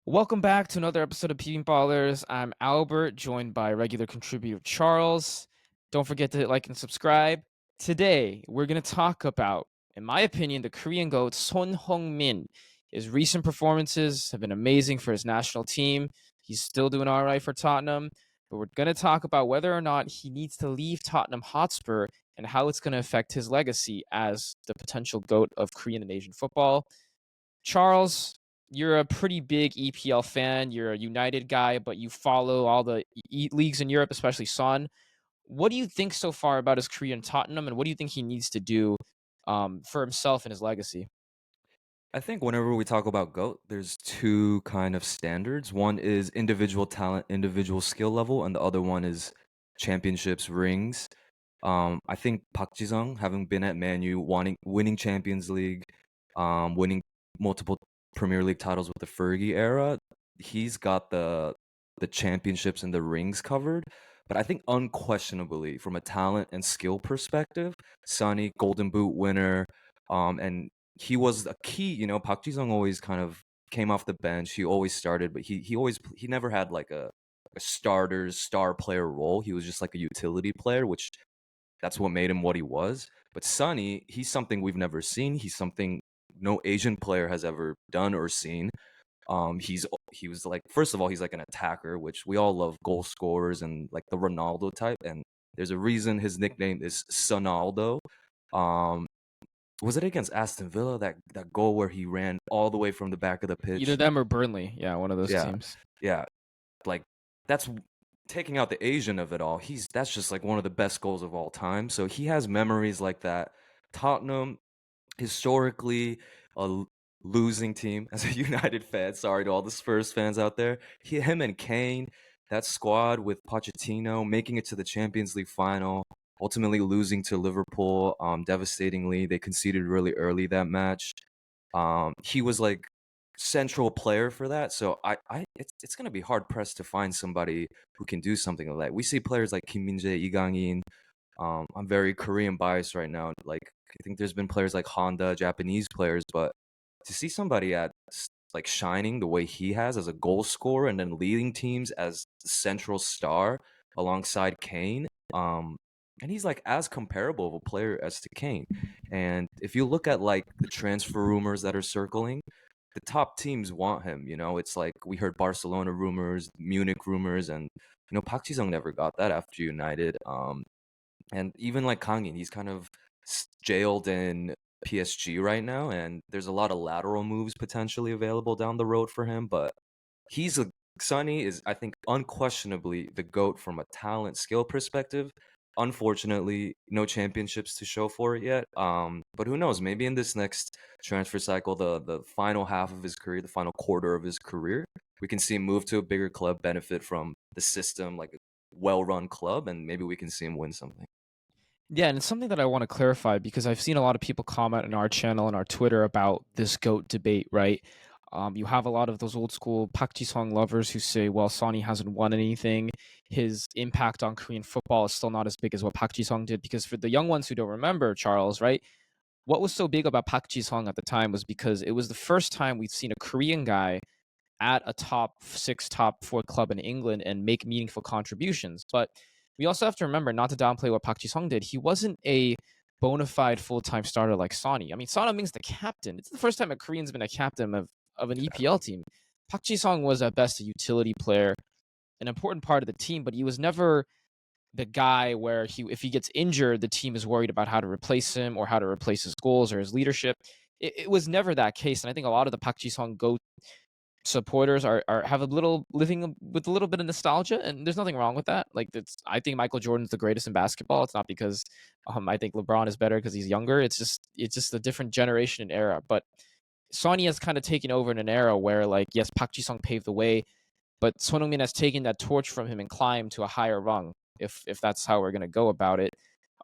Welcome back to another episode of Peeping Ballers. I'm Albert, joined by regular contributor Charles. Don't forget to hit like and subscribe. Today, we're going to talk about, in my opinion, the Korean GOAT, Son Heung-Min. His recent performances have been amazing for his national team. He's still doing all right for Tottenham, but we're going to talk about whether or not he needs to leave Tottenham Hotspur and how it's going to affect his legacy as the potential GOAT of Korean and Asian football. Charles, you're a pretty big EPL fan. You're a United guy, but you follow all the leagues in Europe, especially Son. What do you think so far about his career in Tottenham, and what do you think he needs to do for himself and his legacy? I think whenever we talk about GOAT, there's two kind of standards. One is individual talent, individual skill level, and the other one is championships, rings. I think Park Ji-sung, having been at Man U, winning Champions League, winning multiple Premier League titles with the Fergie era, he's got the championships and the rings covered. But I think unquestionably, from a talent and skill perspective, Sonny, Golden Boot winner, and he was a key. Park Ji-sung always kind of came off the bench. He always started, but he never had like a star player role. He was just like a utility player, which that's what made him what he was. But Sonny, he's something we've never seen. He's something no Asian player has ever done or seen. He was like, first of all, he's like an attacker, which we all love goal scorers and like the Ronaldo type. And there's a reason his nickname is Sonaldo. Um, was it against Aston Villa, that goal where he ran all the way from the back of the Either pitch? them or Burnley. Yeah, one of those Yeah, teams. yeah. Like that's taking out the Asian of it all. That's just like one of the best goals of all time. So he has memories like that. Tottenham historically a losing team as a United fan. Sorry to all the Spurs fans out there. Him and Kane, that squad with Pochettino making it to the Champions League final, ultimately losing to Liverpool devastatingly. They conceded really early that match. He was like central player for that. So it's gonna be hard pressed to find somebody who can do something like that. We see players like Kim Min-jae, Lee Gang-in. I'm very Korean biased right now. Like I think there's been players like Honda, Japanese players, but to see somebody like shining the way he has as a goal scorer and then leading teams as central star alongside Kane, and he's like as comparable of a player as to Kane. And if you look at like the transfer rumors that are circling, the top teams want him. It's like we heard Barcelona rumors, Munich rumors, and Park Ji-sung never got that after United. And even like Kangin, he's kind of jailed in PSG right now, and there's a lot of lateral moves potentially available down the road for him. But he's a Sonny is, I think, unquestionably the GOAT from a talent skill perspective. Unfortunately, no championships to show for it yet. But who knows? Maybe in this next transfer cycle, the final half of his career, the final quarter of his career, we can see him move to a bigger club, benefit from the system, like a well-run club, and maybe we can see him win something. Yeah, and it's something that I want to clarify because I've seen a lot of people comment on our channel and our Twitter about this GOAT debate, right? You have a lot of those old school Park Ji-sung lovers who say, well, Sonny hasn't won anything. His impact on Korean football is still not as big as what Park Ji-sung did. Because for the young ones who don't remember, Charles, right? What was so big about Park Ji-sung at the time was because it was the first time we've seen a Korean guy at a top six, top four club in England and make meaningful contributions. But we also have to remember not to downplay what Park Ji-sung did. He wasn't a bona fide full-time starter like Sonny. I mean, Son Heung-min's the captain. It's the first time a Korean's been a captain of an EPL team. Park Ji-sung was at best a utility player, an important part of the team, but he was never the guy where if he gets injured, the team is worried about how to replace him or how to replace his goals or his leadership. It was never that case, and I think a lot of the Park Ji-sung go supporters are have a little living with a little bit of nostalgia, and there's nothing wrong with that. Like I think Michael Jordan's the greatest in basketball. It's not because I think LeBron is better because he's younger. It's just a different generation and era. But Sonny has kind of taken over in an era where, like, yes, Park Ji-sung paved the way, but Son Heung-min has taken that torch from him and climbed to a higher rung, if that's how we're gonna go about it.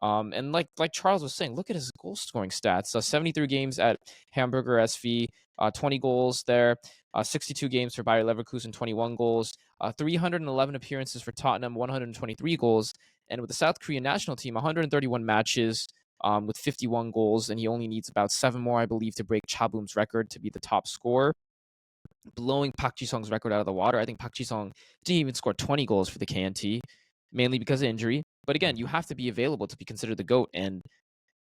And like Charles was saying, look at his goal scoring stats. 73 games at Hamburger SV, 20 goals there. 62 games for Bayer Leverkusen, 21 goals. 311 appearances for Tottenham, 123 goals. And with the South Korean national team, 131 matches with 51 goals. And he only needs about 7 more, I believe, to break Cha Boom's record to be the top scorer. blowing Park Ji-sung's record out of the water. I think Park Ji-sung didn't even score 20 goals for the KNT, mainly because of injury. But again, you have to be available to be considered the GOAT. And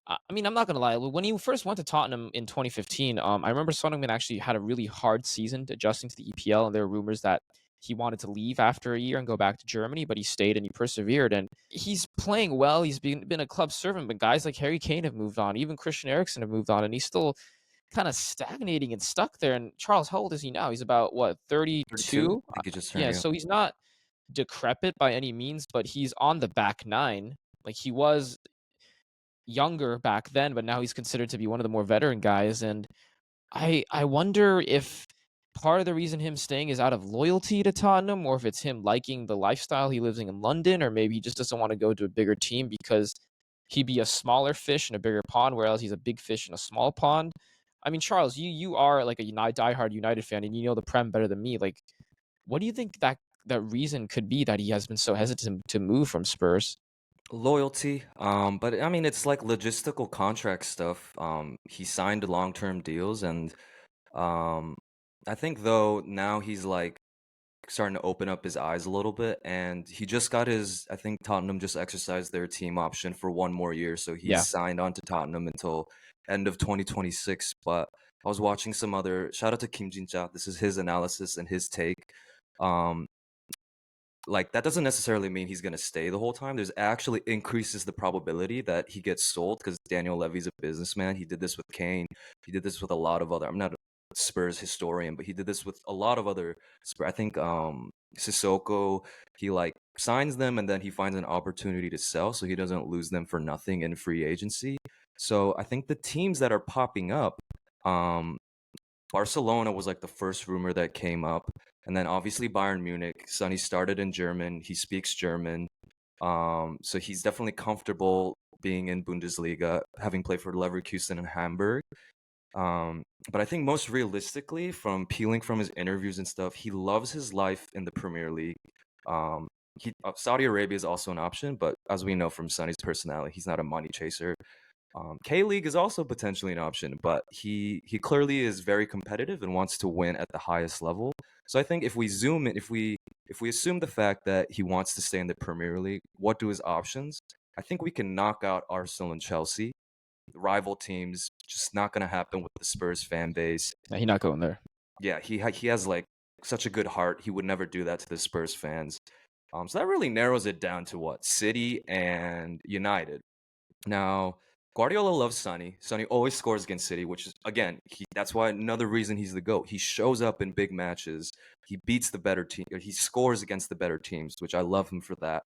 I mean, I'm not gonna lie. When he first went to Tottenham in 2015, I remember Son Heung-Min actually had a really hard season adjusting to the EPL, and there were rumors that he wanted to leave after a year and go back to Germany, but he stayed and he persevered. And he's playing well. He's been a club servant, but guys like Harry Kane have moved on. Even Christian Eriksen have moved on, and he's still kind of stagnating and stuck there. And Charles, how old is he now? He's about what, 32. 32? I think he just turned. Yeah, Yeah. so he's not decrepit by any means, but he's on the back nine. Like he was younger back then, but now he's considered to be one of the more veteran guys. And I wonder if part of the reason him staying is out of loyalty to Tottenham, or if it's him liking the lifestyle he lives in London, or maybe he just doesn't want to go to a bigger team because he'd be a smaller fish in a bigger pond, whereas he's a big fish in a small pond. I mean, Charles, you are like a diehard United fan, and you know the Prem better than me. Like, what do you think that reason could be that he has been so hesitant to move from Spurs? Loyalty. But I mean, it's like logistical contract stuff. He signed long-term deals, and um, I think though now he's like starting to open up his eyes a little bit, and he just got his. I think Tottenham just exercised their team option for 1 more year, so he's Yeah, signed on to Tottenham until end of 2026. But I was watching some other. Shout out to Kim Jin-ja. This is his analysis and his take. Um, like that doesn't necessarily mean he's going to stay the whole time. There's actually increases the probability that he gets sold because Daniel Levy's a businessman. He did this with Kane. He did this with a lot of other. I'm not a Spurs historian, but he did this with a lot of other Spurs. I think Sissoko, he like signs them and then he finds an opportunity to sell so he doesn't lose them for nothing in free agency. So I think the teams that are popping up, um Barcelona was like the first rumor that came up, and then obviously Bayern Munich. Sonny started in German. He speaks German, so he's definitely comfortable being in Bundesliga, having played for Leverkusen and Hamburg. But I think most realistically, from peeling from his interviews and stuff, he loves his life in the Premier League. Saudi Arabia is also an option, but as we know from Sonny's personality, he's not a money chaser. K League is also potentially an option, but he clearly is very competitive and wants to win at the highest level. So I think if we zoom in, if we assume the fact that he wants to stay in the Premier League, what do his options? I think we can knock out Arsenal and Chelsea, rival teams. Just not going to happen with the Spurs fan base. he's not going there. Yeah, he has like such a good heart. He would never do that to the Spurs fans. So that really narrows it down to what City and United. Now, Guardiola loves Sonny. Sonny always scores against City, which is again, that's why another reason he's the GOAT. He shows up in big matches. He beats the better team. He scores against the better teams, which I love him for that.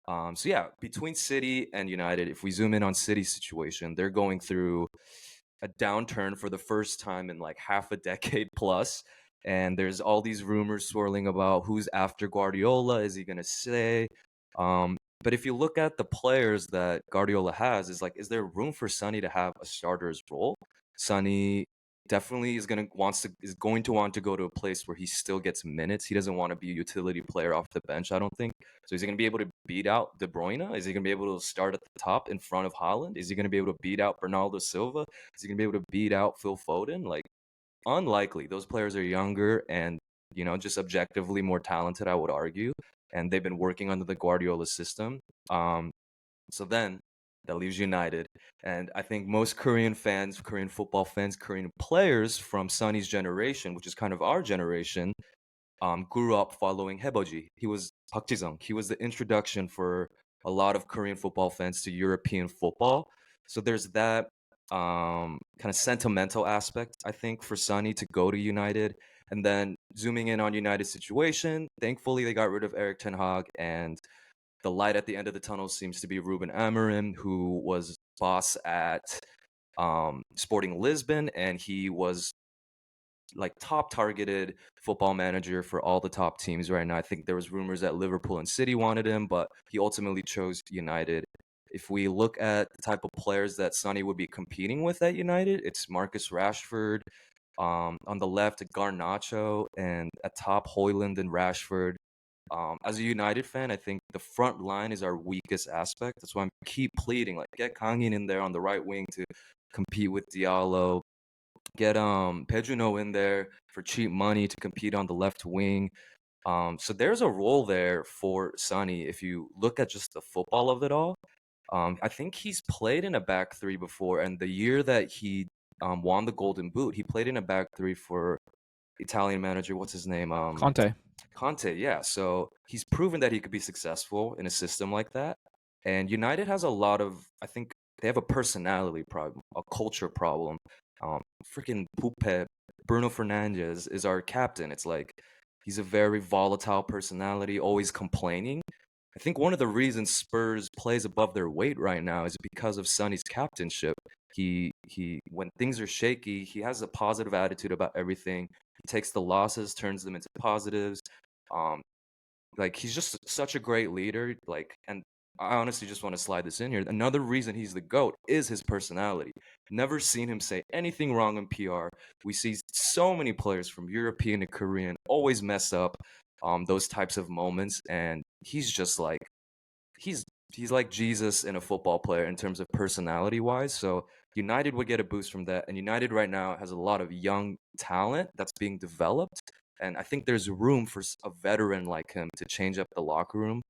So yeah, between City and United, if we zoom in on City's situation, they're going through a downturn for the first time in like half a decade plus. And there's all these rumors swirling about who's after Guardiola. Is he going to stay? But if you look at the players that Guardiola has, is there room for Sonny to have a starter's role? Sonny definitely is going to want to go to a place where he still gets minutes. He doesn't want to be a utility player off the bench, I don't think. So is he going to be able to beat out De Bruyne? Is he going to be able to start at the top in front of Haaland? Is he going to be able to beat out Bernardo Silva? Is he going to be able to beat out Phil Foden? Like, unlikely. Those players are younger and, just objectively more talented, I would argue. And they've been working under the Guardiola system. So then that leaves United. And I think most Korean fans, Korean football fans, Korean players from Sonny's generation, which is kind of our generation, grew up following Haeboji. He was Park Ji-sung. He was the introduction for a lot of Korean football fans to European football. So there's that kind of sentimental aspect, I think, for Sonny to go to United. And then zooming in on United's situation, thankfully they got rid of Eric Ten Hag, and the light at the end of the tunnel seems to be Ruben Amorim, who was boss at Sporting Lisbon, and he was like top targeted football manager for all the top teams right now. I think there was rumors that Liverpool and City wanted him, but he ultimately chose United. If we look at the type of players that Sonny would be competing with at United, it's Marcus Rashford. On the left, Garnacho, and at top, Hoyland and Rashford. As a United fan, I think the front line is our weakest aspect. That's why I'm keep pleading, like get Kangin in there on the right wing to compete with Diallo. Get Pedro in there for cheap money to compete on the left wing. So there's a role there for Sonny if you look at just the football of it all. I think he's played in a back three before, and the year that he won the Golden Boot, he played in a back three for Italian manager. What's his name? Conte. Conte. Yeah. So he's proven that he could be successful in a system like that. And United has a lot of, I think they have a personality problem, a culture problem. Freaking Pupe, Bruno Fernandes is our captain. It's like he's a very volatile personality, always complaining. I think one of the reasons Spurs plays above their weight right now is because of Sonny's captainship. He when things are shaky, he has a positive attitude about everything. He takes the losses, turns them into positives. Um, like he's just such a great leader. Like, and I honestly just want to slide this in here. Another reason he's the GOAT is his personality. Never seen him say anything wrong in PR. We see so many players from European to Korean always mess up those types of moments, and he's just like he's he's like Jesus in a football player in terms of personality wise. So United would get a boost from that, and United right now has a lot of young talent that's being developed, and I think there's room for a veteran like him to change up the locker room.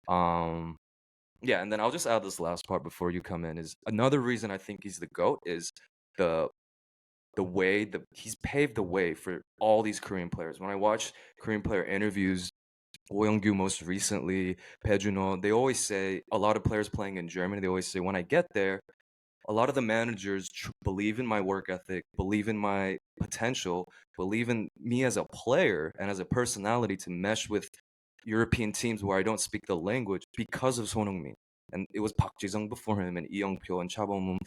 Um, yeah, and then I'll just add this last part before you come in is another reason I think he's the GOAT is the the way the he's paved the way for all these Korean players. When I watch Korean player interviews, Go Young-gyu most recently, Pejunho, they always say a lot of players playing in Germany, they always say when I get there, a lot of the managers believe in my work ethic, believe in my potential, believe in me as a player and as a personality to mesh with European teams where I don't speak the language because of Son Heung-min. And it was Park Ji-sung before him and Lee Young-pyo and Cha Bong-moon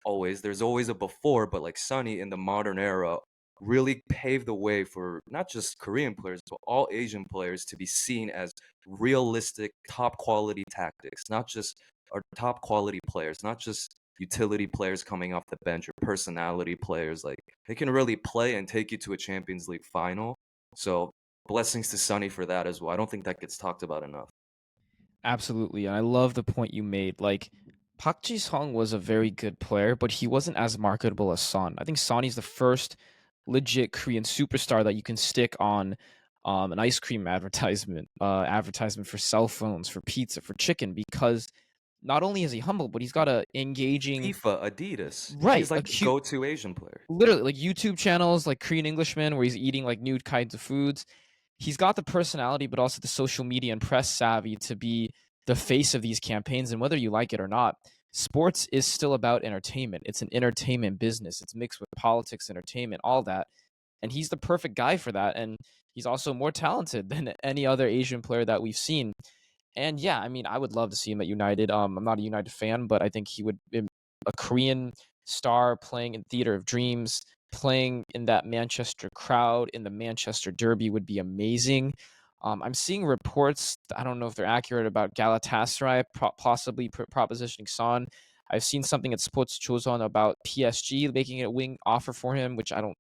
always. There's always a before, but like Sonny in the modern era really paved the way for not just Korean players, but all Asian players to be seen as realistic, top quality tactics, not just or top quality players, not just utility players coming off the bench or personality players. Like they can really play and take you to a Champions League final. So blessings to Sonny for that as well. I don't think that gets talked about enough. Absolutely, and I love the point you made. Like, Park Ji-sung was a very good player, but he wasn't as marketable as Son. I think Sonny's the first legit Korean superstar that you can stick on an ice cream advertisement for cell phones, for pizza, for chicken, because not only is he humble, but he's got a engaging, FIFA, Adidas. right, He's like the go-to Asian player. literally like YouTube channels like Korean Englishman where he's eating like new kinds of foods. He's got the personality, but also the social media and press savvy to be the face of these campaigns. And whether you like it or not, sports is still about entertainment. It's an entertainment business. It's mixed with politics, entertainment, all that. And he's the perfect guy for that. And he's also more talented than any other Asian player that we've seen. And yeah, I mean, I would love to see him at United. I'm not a United fan, but I think he would a Korean star playing in Theater of Dreams, playing in that Manchester crowd in the Manchester Derby would be amazing. I'm seeing reports. I don't know if they're accurate about Galatasaray possibly propositioning Son. I've seen something at Sports Choson about PSG making a wing offer for him, which I don't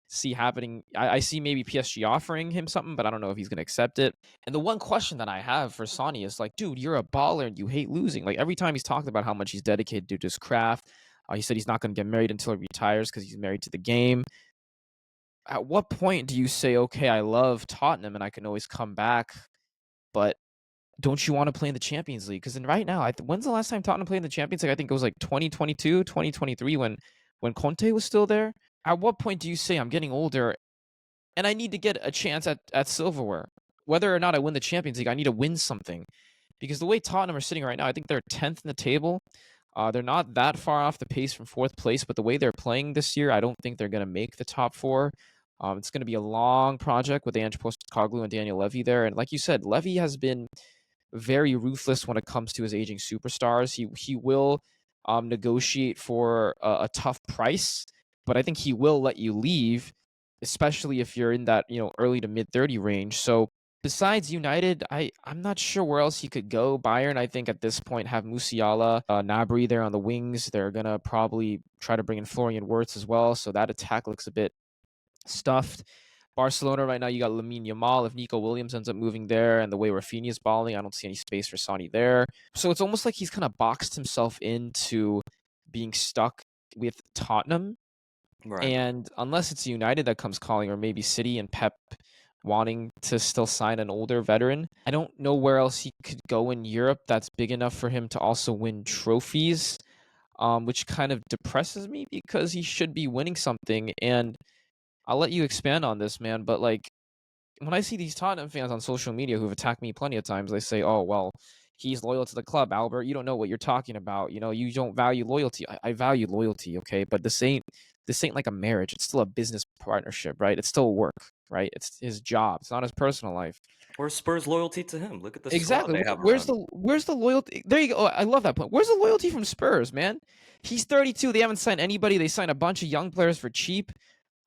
see happening. I see maybe PSG offering him something, but I don't know if he's going to accept it. And the one question that I have for Sonny is like, dude, you're a baller and you hate losing. Like every time he's talked about how much he's dedicated to his craft, he said he's not going to get married until he retires because he's married to the game. At what point do you say, okay, I love Tottenham and I can always come back, but don't you want to play in the Champions League? Because right now, when's the last time Tottenham played in the Champions League? I think it was like 2022, 2023 when Conte was still there. At what point do you say I'm getting older and I need to get a chance at silverware? Whether or not I win the Champions League, I need to win something. Because the way Tottenham are sitting right now, I think they're 10th in the table. They're not that far off the pace from fourth place, but the way they're playing this year, I don't think they're going to make the top four. It's going to be a long project with Ange Postecoglou and Daniel Levy there. And like you said, Levy has been very ruthless when it comes to his aging superstars. He will negotiate for a tough price, but I think he will let you leave, especially if you're in that early to mid 30 range. So besides United, I'm not sure where else he could go. Bayern, I think at this point have Musiala, Nabry there on the wings. They're gonna probably try to bring in Florian Wirtz as well. So that attack looks a bit stuffed. Barcelona right now, you got Lamine Yamal. If Nico Williams ends up moving there and the way Rafinha's balling, I don't see any space for Sonny there. So it's almost like he's kind of boxed himself into being stuck with Tottenham. Right. And unless it's United that comes calling, or maybe City and Pep wanting to still sign an older veteran, I don't know where else he could go in Europe that's big enough for him to also win trophies, which kind of depresses me because he should be winning something. And I'll let you expand on this, man. But like, when I see these Tottenham fans on social media who've attacked me plenty of times, they say, "Oh, well, he's loyal to the club, Albert. You don't know what you're talking about. You know, you don't value loyalty." I value loyalty, okay, but this ain't like a marriage. It's still a business partnership, right? It's still work, right? It's his job. It's not his personal life. Or Spurs loyalty to him. Look at the squad Exactly. they have Where's around him. the loyalty? There you go. Oh, I love that point. Where's the loyalty from Spurs, man? He's 32. They haven't signed anybody. They signed a bunch of young players for cheap.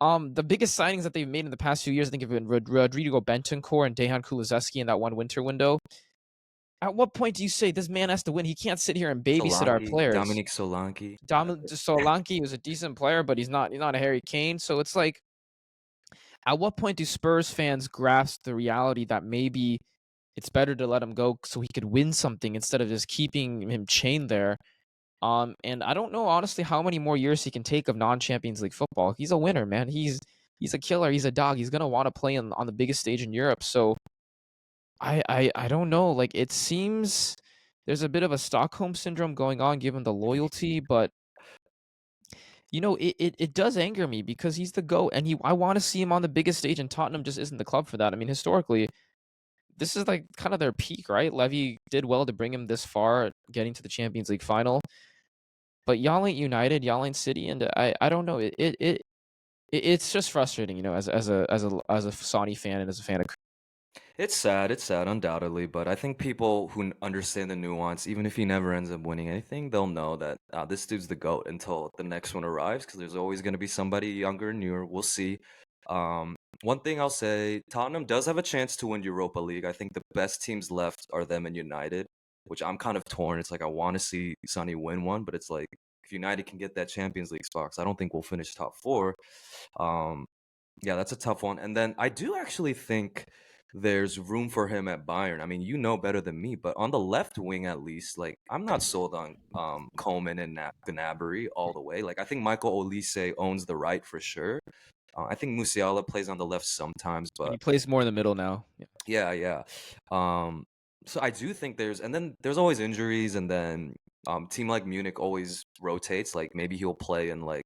The biggest signings that they've made in the past few years, I think, have been Rodrigo Bentancur and Dejan Kulusevski in that one winter window. At what point do you say this man has to win? He can't sit here and babysit our Solanke, players. Dominic Solanke. Solanke was a decent player, but he's not a Harry Kane. So it's like, at what point do Spurs fans grasp the reality that maybe it's better to let him go so he could win something instead of just keeping him chained there? And I don't know honestly how many more years he can take of non-Champions League football. He's a winner, man. He's a killer. He's a dog. He's gonna want to play on the biggest stage in Europe. So I don't know. Like, it seems there's a bit of a Stockholm syndrome going on given the loyalty, but it does anger me because he's the GOAT, and I want to see him on the biggest stage, and Tottenham just isn't the club for that. I mean, historically, this is like kind of their peak, right? Levy did well to bring him this far, getting to the Champions League final. But y'all ain't United, y'all ain't City, and I don't know. It's just frustrating, as a Sonny fan and as a fan of. It's sad, undoubtedly, but I think people who understand the nuance, even if he never ends up winning anything, they'll know that this dude's the GOAT until the next one arrives, because there's always going to be somebody younger and newer. We'll see. Um, One thing I'll say, Tottenham does have a chance to win Europa League. I think the best teams left are them and United, which I'm kind of torn. It's like I want to see Sonny win one, but it's like if United can get that Champions League spot, 'cause I don't think we'll finish top four. Um, yeah, that's a tough one. And then I do actually think there's room for him at Bayern. I mean, you know better than me, but on the left wing at least, like I'm not sold on Coleman and Gnabry all the way. Like I think Michael Olise owns the right for sure. I think Musiala plays on the left sometimes, And but he plays more in the middle now. Yeah. yeah, yeah. Um, so I do think and then there's always injuries, and then team like Munich always rotates. Like maybe he'll play in like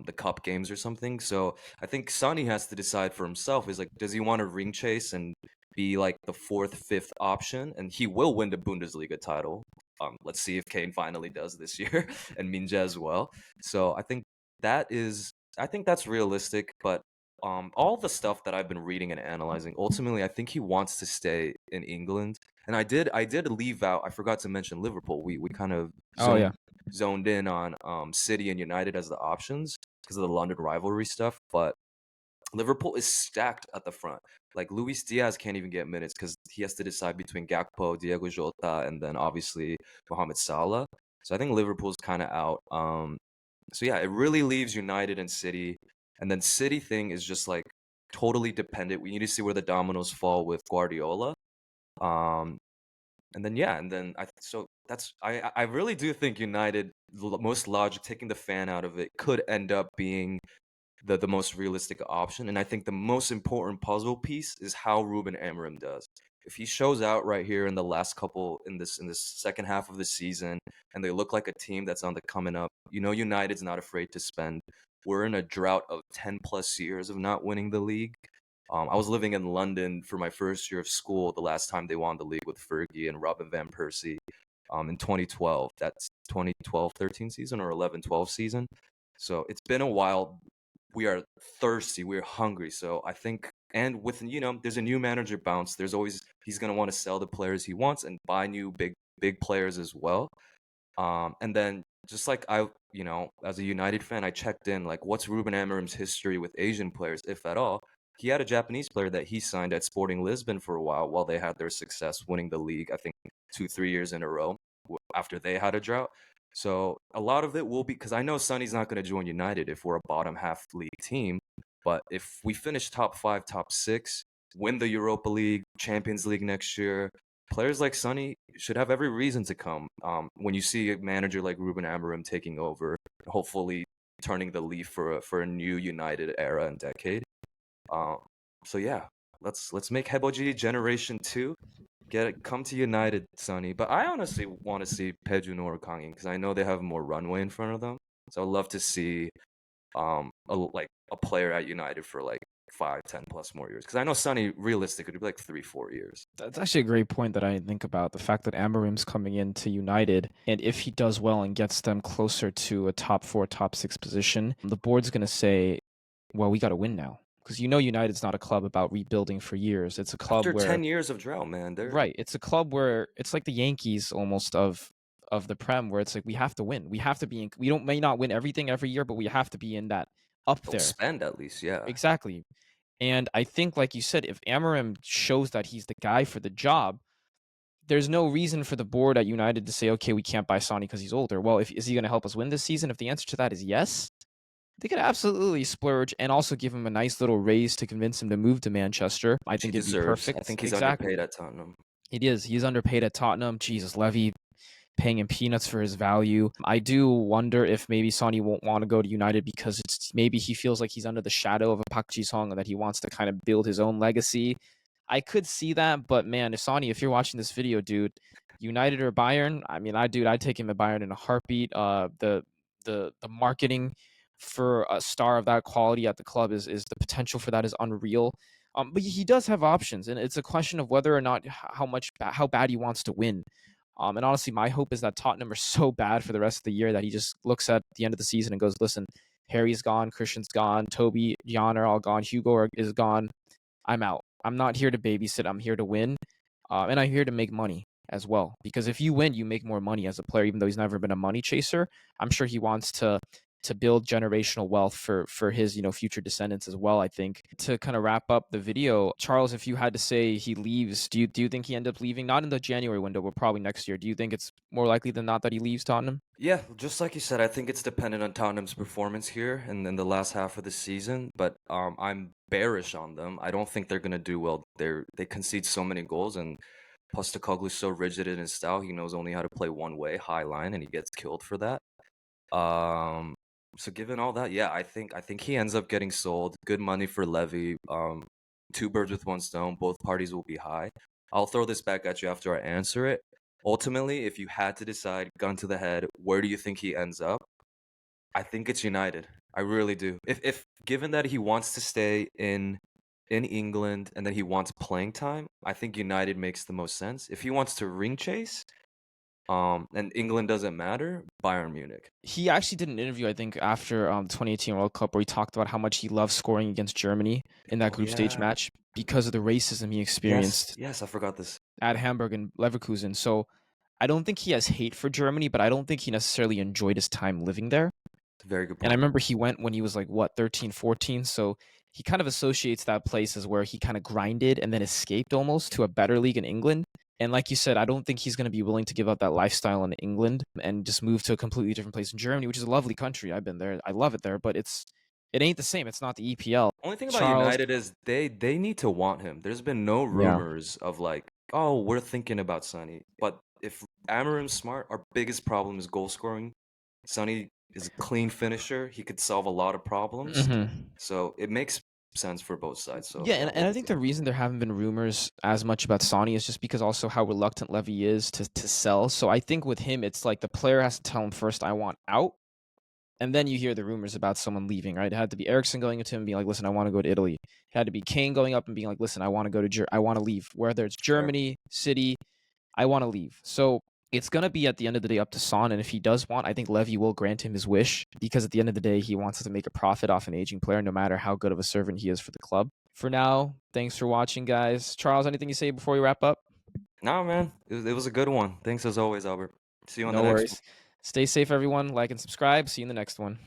the cup games or something. So I think Sonny has to decide for himself is like, does he want to ring chase and be like the fourth, fifth option? And he will win the Bundesliga title. Let's see if Kane finally does this year and Minja as well. So I think that's realistic, but all the stuff that I've been reading and analyzing, ultimately I think he wants to stay in England. And I did leave out, I forgot to mention Liverpool. We kind of Oh yeah. zoned in on City and United as the options because of the London rivalry stuff, but Liverpool is stacked at the front. Like Luis Diaz can't even get minutes because he has to decide between Gakpo, Diego Jota, and then obviously Mohamed Salah. So I think Liverpool's kind of out. So yeah, it really leaves United and City, and then City thing is just like totally dependent. We need to see where the dominoes fall with Guardiola. Um, and then yeah, and then I really do think United, most logic, taking the fan out of it, could end up being the most realistic option. And I think the most important puzzle piece is how Ruben Amorim does. If he shows out right here in the last couple in this second half of the season, and they look like a team that's on the coming up, United's not afraid to spend. We're in a drought of 10 plus years of not winning the league. I was living in London for my first year of school the last time they won the league with Fergie and Robin van Persie in 2012. That's 2012-13 season or 11-12 season. So it's been a while. We are thirsty. We're hungry. So I think, and with there's a new manager bounce. He's gonna want to sell the players he wants and buy new big players as well. And then just like as a United fan, I checked in like what's Ruben Amorim's history with Asian players, if at all. He had a Japanese player that he signed at Sporting Lisbon for a while they had their success winning the league. I think 2-3 years in a row after they had a drought. So a lot of it will be because I know Sonny's not going to join United if we're a bottom half league team. But if we finish top five, top six, win the Europa League, Champions League next year, players like Sonny should have every reason to come. When you see a manager like Ruben Amorim taking over, hopefully turning the leaf for a new United era and decade. Um, so yeah, let's make Heboji Generation 2. Come to United, Sonny. But I honestly want to see Pejun or Kangin because I know they have more runway in front of them. So I'd love to see a player at United for like 5, 10 plus more years. Because I know Sonny realistically would be like 3, 4 years. That's actually a great point that I didn't think about. The fact that Amarim's coming into United, and if he does well and gets them closer to a top 4, top 6 position, the board's going to say, well, we got to win now. Because United's not a club about rebuilding for years. It's a club After where, 10 years of drought, man, they're right, it's a club where it's like the Yankees almost of the Prem, where it's like we have to win. We have to be in, we don't may not win everything every year, but we have to be in that up they'll there. spend at least, yeah. Exactly. And I think, like you said, if Amarim shows that he's the guy for the job, there's no reason for the board at United to say, okay, we can't buy Sonny because he's older. Well, is he going to help us win this season? If the answer to that is yes, they could absolutely splurge and also give him a nice little raise to convince him to move to Manchester. I Which he think it'd be deserves. I perfect. think he's Exactly. underpaid at Tottenham. It is. He's underpaid at Tottenham. Jesus, Levy paying him peanuts for his value. I do wonder if maybe Sonny won't want to go to United because maybe he feels like he's under the shadow of a Park Ji-sung and that he wants to kind of build his own legacy. I could see that, but man, if Sonny, if you're watching this video, dude, United or Bayern, I mean, I'd take him at Bayern in a heartbeat. The marketing for a star of that quality at the club is the potential for that is unreal. But he does have options, and it's a question of whether or not how bad he wants to win. And honestly, my hope is that Tottenham are so bad for the rest of the year that he just looks at the end of the season and goes, "Listen, Harry's gone, Christian's gone, Toby, Jan are all gone, Hugo is gone. I'm out. I'm not here to babysit. I'm here to win, and I'm here to make money as well. Because if you win, you make more money as a player. Even though he's never been a money chaser, I'm sure he wants to build generational wealth for his future descendants as well. I think to kind of wrap up the video, Charles, if you had to say he leaves, do you think he ended up leaving? Not in the January window, but probably next year. Do you think it's more likely than not that he leaves Tottenham? Yeah, just like you said, I think it's dependent on Tottenham's performance here and in the last half of the season. But I'm bearish on them. I don't think they're gonna do well. They concede so many goals, and Postecoglou's so rigid in his style. He knows only how to play one way, high line, and he gets killed for that. Um, so given all that, yeah, I think he ends up getting sold. Good money for Levy. Two birds with one stone. Both parties will be high. I'll throw this back at you after I answer it. Ultimately, if you had to decide, gun to the head, where do you think he ends up? I think it's United. I really do. If given that he wants to stay in England and that he wants playing time, I think United makes the most sense. If he wants to ring chase, and England doesn't matter, Bayern Munich. He actually did an interview, I think, after 2018 World Cup, where he talked about how much he loved scoring against Germany in that Oh group stage yeah. match because of the racism he Yes, experienced yes, I forgot this. at Hamburg and Leverkusen. So I don't think he has hate for Germany, but I don't think he necessarily enjoyed his time living there. It's a very good And I point. remember he went when he was like, what, 13, 14. So he kind of associates that place as where he kind of grinded and then escaped almost to a better league in England. And like you said, I don't think he's going to be willing to give up that lifestyle in England and just move to a completely different place in Germany, which is a lovely country. I've been there. I love it there, but it ain't the same. It's not the EPL. Only thing about Charles, United is they need to want him. There's been no yeah. rumors of like, oh, we're thinking about Sonny. But if Amarim's smart, our biggest problem is goal scoring. Sonny is a clean finisher. He could solve a lot of problems. Hmm. So it makes sense for both sides. So Yeah, yeah, and we'll I see. think the reason there haven't been rumors as much about Sonny is just because also how reluctant Levy is to sell. So I think with him, it's like the player has to tell him first, I want out. And then you hear the rumors about someone leaving, right? It had to be Ericsson going into him and being like, listen, I want to go to Italy. It had to be Kane going up and being like, listen, I want to go to I want to leave. Whether it's Fair. Germany, City, I want to leave. So it's going to be at the end of the day up to Son. And if he does want, I think Levy will grant him his wish because at the end of the day, he wants to make a profit off an aging player, no matter how good of a servant he is for the club. For now, thanks for watching, guys. Charles, anything you say before we wrap up? Nah, man, it was a good one. Thanks as always, Albert. See you on the No next one. worries. Stay safe, everyone. Like and subscribe. See you in the next one.